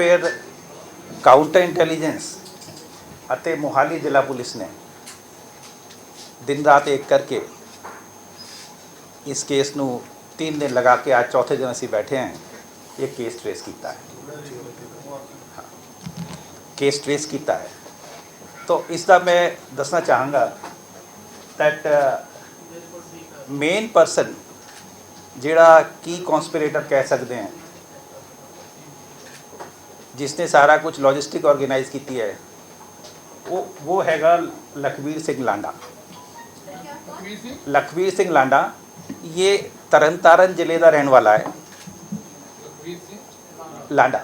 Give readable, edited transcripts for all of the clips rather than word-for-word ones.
फिर counter intelligence ਅਤੇ मोहाली जिला पुलिस ने दिन रात एक करके इस केस ਨੂੰ 3 दिन लगा के आज चौथे दिन ਅਸੀਂ बैठे हैं ये केस ट्रेस किया है। हाँ, केस ट्रेस किया है। तो इसका मैं दसना चाहांगा दैट मेन परसन जिहड़ा की कॉन्सपीरेटर कह सकते हैं जिसने सारा कुछ लॉजिस्टिक ऑर्गेनाइज की है वो हैगा लखवीर सिंह लांडा। लखवीर सिंह लांडा ये तरनतारन जिले का रहने वाला है। लांडा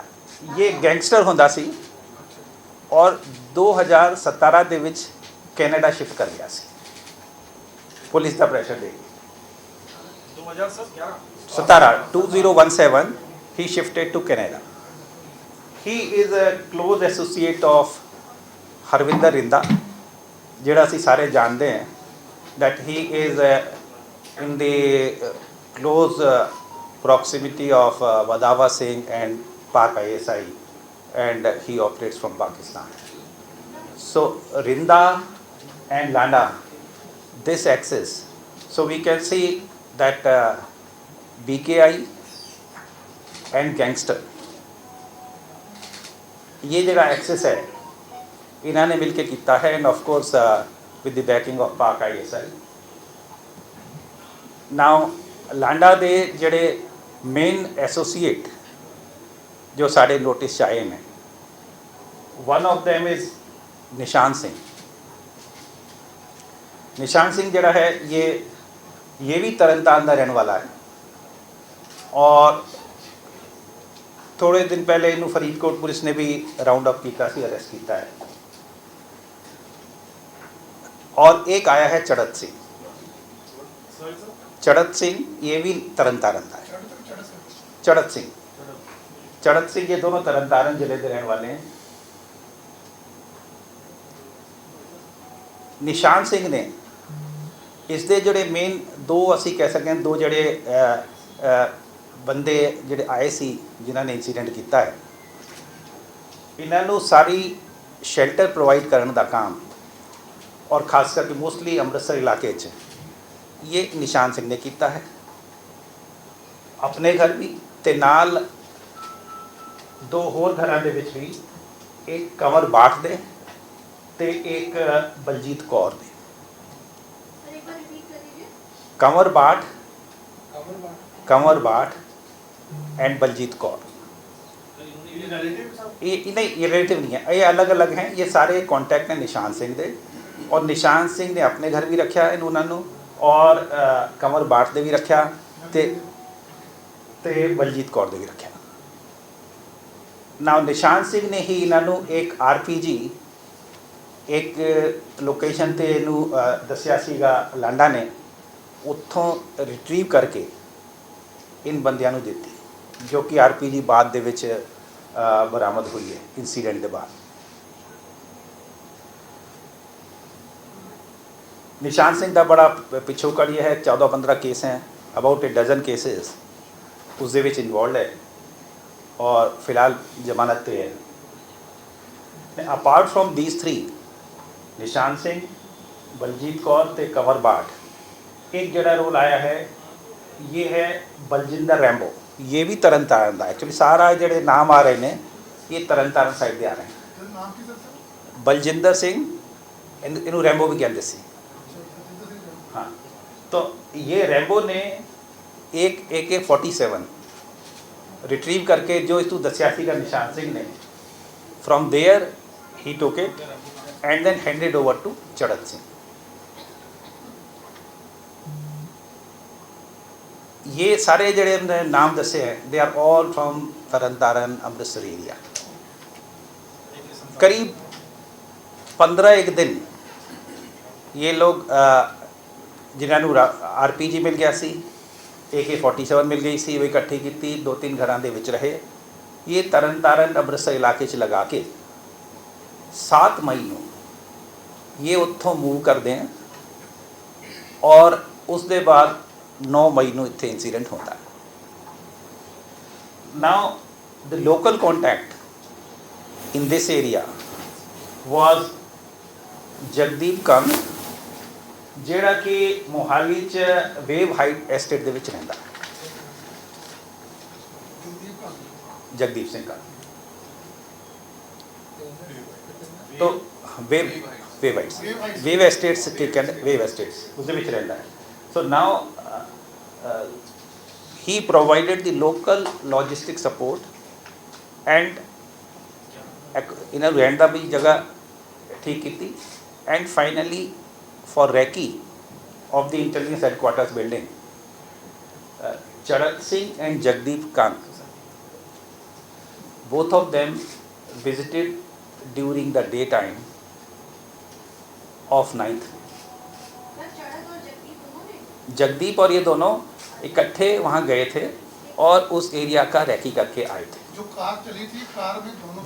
ये गैंगस्टर होंदा सी और 2017 ਦੇ ਵਿੱਚ ਕੈਨੇਡਾ शिफ्ट कर गया सी पुलिस का pressure they 2017 he shifted to Canada. He is a close associate of Harvinder Rinda जिहड़ा असीं सारे जानते हैं that he is in the close proximity of Wadawa Singh and Pak ISI and he operates from Pakistan. So Rinda and Landa, this axis, so we can see that BKI and gangster ये जगह access है इन्होंने मिलके किया है end of course with the banking of पाक ISI. Now Landa दे जड़े main associate जो साढ़े नोटिस आए हैं वन ऑफ देम इज़ निशान सिंह. निशान सिंह जड़ा है ये भी तरनतारन का रहने वाला है और थोड़े दिन पहले इनू फरीदकोट पुलिस ने भी राउंड अप किया, अरेस्ट किया है. और एक आया है चढ़त सिंह. चढ़त सिंह ये भी तरनतारन का है. चढ़त सिंह ये दोनों तरनतारन जिले के रहने वाले हैं. निशान सिंह ने इसके जोड़े मेन दो असी कह सकते हैं दो जोड़े बंदे जोड़े आए सी जिन्होंने इंसीडेंट किया है इन्हों सारी शेल्टर प्रोवाइड करने का काम और खास करके मोस्टली अमृतसर इलाके ये निशान सिंह ने किया है अपने घर भी ते नाल दो होर घरों के भी एक कंवर बाठ दे ते एक बलजीत कौर दे. कंवर बाठ एंड बलजीत कौर ये नहीं ये रिलेटिव नहीं है, ये अलग अलग हैं. ये सारे कॉन्टैक्ट हैं निशान सिंह दे और निशान सिंह ने अपने घर भी रखा इन्होंने और कंवर बाठ दे भी रखा ते बलजीत कौर दे भी रखा. ना निशान सिंह ने ही इन्हों एक RPG एक लोकेशन ते इनू दसिया सीगा लांडा ने उत्थों रिट्रीव करके इन बंदियां नू दिती जो कि RPG बाद दे विच बरामद हुई है इंसीडेंट के बाद. निशान सिंह का बड़ा पिछोकड़ ये है 14-15 केस हैं अबाउट ए डजन केसेस उस दे विच इन्वॉल्व है और फिलहाल जमानत पे है. अपार्ट फ्रॉम दीज 3 निशान सिंह बलजीत कौर ते कंवर बाठ एक जड़ा रोल आया है ये है बलजिंदर रैम्बो. ये भी तरनतारन का एक्चुअली सारा जड़े नाम आ रहे हैं ये तरनतारन साइड दे आ रहे हैं. बलजिंदर सिंह इनू रैम्बो भी कहते सी. हाँ तो ये रैम्बो ने एक AK-47 रिट्रीव करके जो इस दसिया का निशान सिंह ने from there he took it and then handed over to Chadhat Singh. ये सारे जड़े नाम दसे हैं they are all from Tarn Taran Amritsar area. करीब 15 दिन ये लोग जिन्होंने RPG मिल गया सी AK-47 मिल गई सी वो इकट्ठी की 2-3 घरों के विच रहे. ये तरनतारन अमृतसर इलाके लगा के 7 मई को ये उत्थों मूव करते हैं और उसके बाद 9 मई को इत्थे इंसीडेंट होता है. Now the local contact in this area was Jagdeep Kang, ਜਿਹੜਾ ਕਿ ਮੋਹਾਲੀ 'ਚ ਵੇਵ ਹਾਈਟ ਐਸਟੇਟ ਦੇ ਵਿੱਚ ਰਹਿੰਦਾ। ਜਗਦੀਪ ਸਿੰਘ ਕੰਗ तो वेव एस्टेट्स के वेव एस्टेट्स उसके ਵਿੱਚ ਰਹਿੰਦਾ ਹੈ। So now he provided the local logistic support and ਇਹਨਾਂ ਨੂੰ ਰਹਿਣ ਦਾ ਵੀ ਜਗ੍ਹਾ ਠੀਕ ਕੀਤੀ। and finally for recce of the intelligence headquarters building, Charat Singh and Jagdeep Kang, both of them visited during the daytime of 9th। Jagdeep और ये दोनों इकट्ठे वहाँ गए थे और उस एरिया का रैकी करके आए थे। जो कार चली थी, कार में दोनों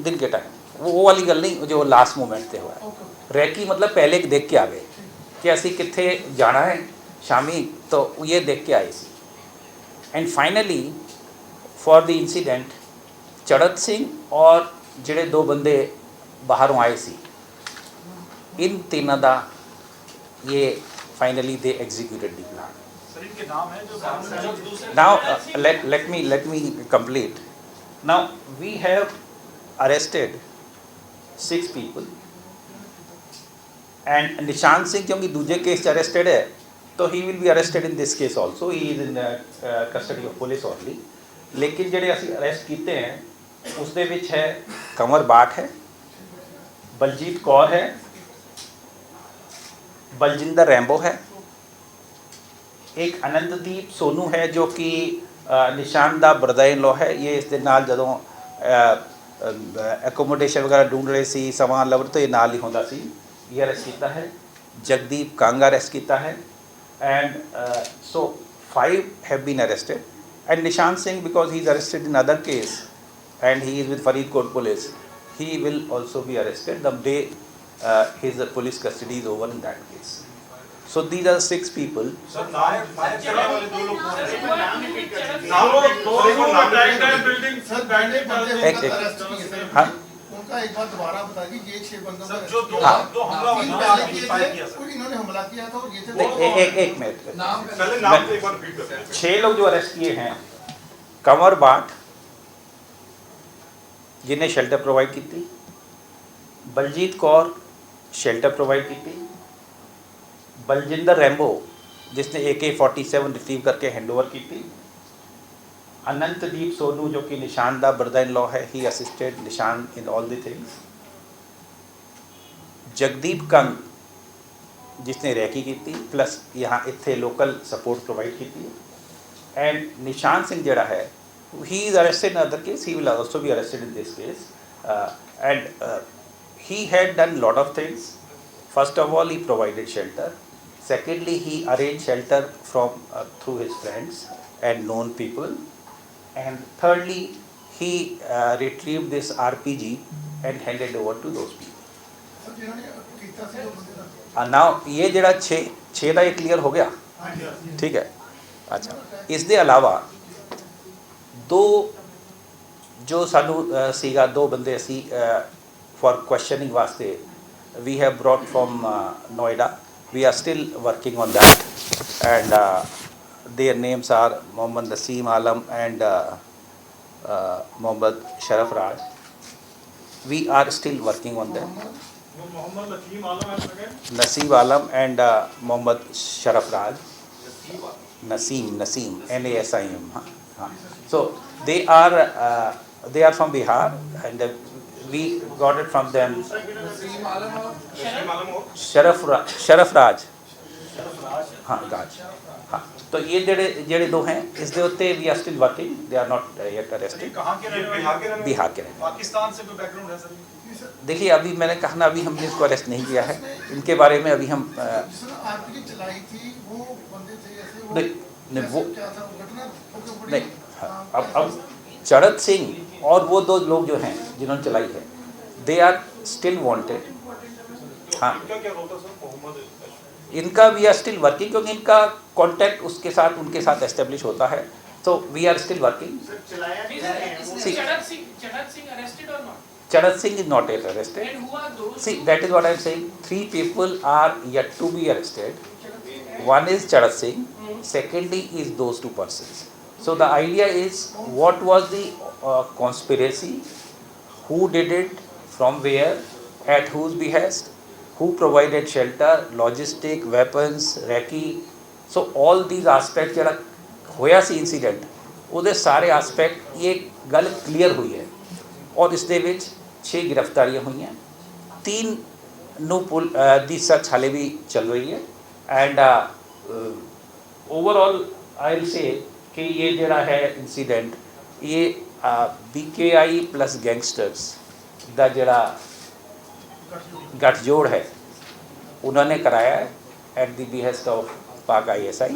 दिन के टाइम वो वाली गल नहीं जो लास्ट मोमेंट ते हुआ है। रैकी मतलब पहले देख के आ गए कि असी कित्थे जाना है शामी, तो ये देख के आए सी। And finally for the incident Chadhat Singh और ਜਿਹੜੇ दो बंदे बाहरों आए सी, इन तीनों का ये finally they executed the plan. Sir इनके नाम है जो now let me complete। now we have arrested 6 people and निशान सिंह क्योंकि दूसरे केस च अरेस्टेड है तो he will be arrested in this case also, he is in custody of police only. लेकिन ਜਿਹੜੇ ਅਸੀਂ अरेस्ट किए हैं ਉਸ ਦੇ ਵਿੱਚ है कंवर बाट है, बलजीत कौर है, बलजिंदर रैम्बो है, एक अनंतदीप सोनू है जो कि निशान दा ब्रदर इन लॉ है। ये इस दे नाल जदों एकोमोडेशन वगैरह ढूंढ रहे सी सवां लवर तो ये नाल ही होंदा सी। ये अरेस्ट किया है। जगदीप कांगा अरेस्ट किया है and so 5 have been arrested and Nishan Singh because he is arrested in other case and he is with Faridkot police, he will also be arrested the day his police custody is over in that case। so these are 6 people। Sir नाम वाले दो लोग कौन हैं? नाम repeat कर नाम building sir बैंडे बंदे एक- उनका अरेस्ट किए थे। हाँ। उनका एक बार दोबारा बता दी, ये 6 बंदों सर का जो दो हाँ। दो हमला तीन हुआ पहले किए फायर किया थे, सर। कोई इन्होंने हमला किया था और ये थे नहीं, एक मिनट, पहले नाम एक बार रिपीट कर 6 लोग जो अरेस्ट किए हैं, कंवर बाट जिन्हें शेल्टर प्रोवाइड की थी, बलजीत कौर शेल्टर प्रोवाइड की थी, बलजिंदर रैम्बो जिसने AK-47 रिसीव करके हैंडओवर की थी, अनंतदीप सोनू जो कि निशान दा ब्रदर इन लॉ है, ही असिस्टेड निशान in all the things, Jagdeep Kang जिसने रैकी की थी प्लस यहाँ इत्थे लोकल सपोर्ट प्रोवाइड की थी, एंड निशान सिंह जड़ा है he is arrested in another case, he will also be arrested in this case and he had done lot of things। first of all he provided shelter, secondly he arranged shelter from through his friends and known people, and thirdly he retrieved this RPG and handed over to those people। Sir जिन्होंने कीता सी वो बंदे दा now ये जड़ा 6 ਦਾ ਇਹ clear हो गया, ठीक है। अच्छा इस दे अलावा दो जो सानू सीगा 2 बंदे असी फॉर क्वेश्चनिंग वास्ते we have brought from Noida, we are still working on that and their names are Mohammad Naseem Alam and Mohammad Sharaf Raj. We are still working on that. Mohammad Naseem Alam है second Naseeb Alam and Mohammad Sharaf Raj, Naseem NASIM। हाँ, so they are from Bihar and we got it from them। Naseem Alam और शरफ राज, हाँ राज, हाँ। तो ये जेड़े 2 हैं इस दे उत्ते we are still working, they are not yet arrested. कहाँ के रहने वाले? बिहार के रहने। पाकिस्तान से कोई बैकग्राउंड है सर? देखिए अभी मैंने कहा ना, अभी हमने इसको अरेस्ट नहीं किया है, इनके बारे में अभी हम जिसने RPG चलाई थी वो बंदे थे ऐसे वो नहीं वो क्या था वो घटना नहीं। हाँ, अब चड़त सिंह और वो 2 लोग जो हैं जिन्होंने चलाई है, दे आर स्टिल वांटेड। हाँ इनका क्या रोल था सर? मोहम्मद इनका वी आर स्टिल वर्किंग क्योंकि इनका कांटेक्ट उसके साथ उनके साथ एस्टेब्लिश होता है, तो वी आर स्टिल वर्किंग। चलाया See, चड़क सिंह अरेस्टेड और not? Charat Singh is not yet arrested. And who are those? See, that is what I am saying. 3 people are yet to be arrested. One is Charat Singh, secondly is those 2 persons. So the idea is, what was the conspiracy, who did it, from where, at whose behest, who provided shelter, logistic, weapons, recce. So all these aspects ਜਿਹੜਾ ਹੋਇਆ ਸੀ incident, ਉਹਦੇ ਸਾਰੇ aspect ਇਹ ਗੱਲ clear ਹੋਈ ਹੈ ਔਰ ਇਸ ਦੇ ਵਿੱਚ 6 ਗ੍ਰਿਫਤਾਰੀਆਂ ਹੋਈਆਂ, 3 ਨੂੰ ਦੀ ਸਰਚ ਹਾਲੇ ਵੀ ਚੱਲ ਰਹੀ ਹੈ। ਐਂਡ ਓਵਰਆਲ ਆਈ ਵਿਲ ਸੇ ਕਿ ਇਹ ਜਿਹੜਾ ਹੈ incident, ਇਹ BKI plus gangsters ਦਾ ਜਿਹੜਾ गठजोड़ है उन्होंने कराया है एट द बिहेस्ट ऑफ पाक ISI।